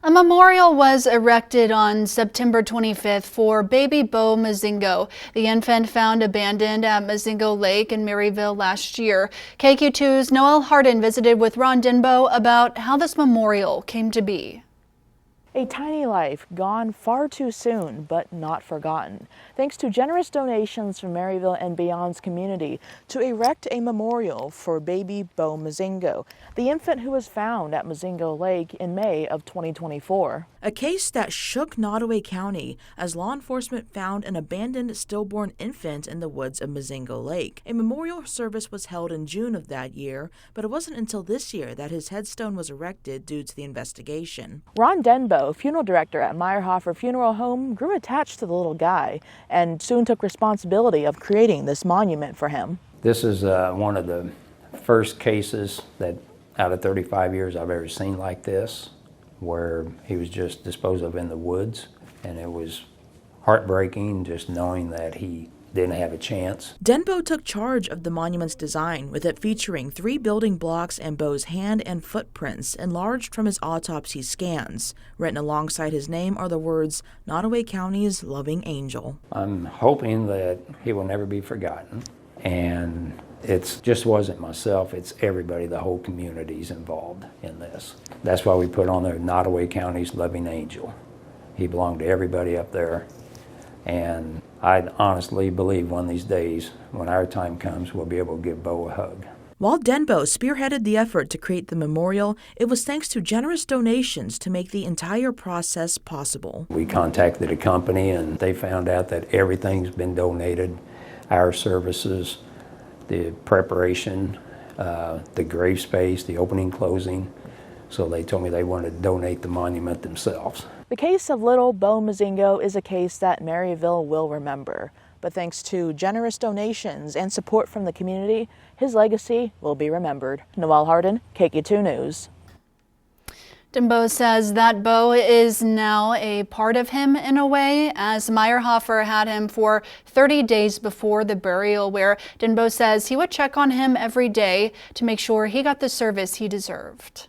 A memorial was erected on September 25th for baby Beau Mozingo, the infant found abandoned at Mozingo Lake in Maryville last year. KQ2's Noelle Hardin visited with Ron Denbo about how this memorial came to be. A tiny life gone far too soon, but not forgotten. Thanks to generous donations from Maryville and beyond's community to erect a memorial for baby Beau Mozingo, the infant who was found at Mozingo Lake in May of 2024. A case that shook Nottoway County as law enforcement found an abandoned stillborn infant in the woods of Mozingo Lake. A memorial service was held in June of that year, but it wasn't until this year that his headstone was erected due to the investigation. Ron Denbo, funeral director at Meyerhofer Funeral Home, grew attached to the little guy and soon took responsibility of creating this monument for him. This is one of the first cases that out of 35 years I've ever seen like this, where he was just disposed of in the woods, and it was heartbreaking just knowing that he didn't have a chance. Denbo took charge of the monument's design, with it featuring 3 building blocks and Beau's hand and footprints enlarged from his autopsy scans. Written alongside his name are the words, "Nottoway County's loving angel." I'm hoping that he will never be forgotten, and it just wasn't myself, it's everybody, the whole community's involved in this. That's why we put on there Nottoway County's loving angel. He belonged to everybody up there, and I honestly believe one of these days, when our time comes, we'll be able to give Beau a hug. While Denbo spearheaded the effort to create the memorial, it was thanks to generous donations to make the entire process possible. We contacted a company and they found out that everything's been donated, our services, the preparation, the grave space, the opening, closing. So they told me they wanted to donate the monument themselves. The case of little Beau Mozingo is a case that Maryville will remember. But thanks to generous donations and support from the community, his legacy will be remembered. Noelle Hardin, KQ2 News. Denbo says that Beau is now a part of him in a way, as Meyerhofer had him for 30 days before the burial, where Denbo says he would check on him every day to make sure he got the service he deserved.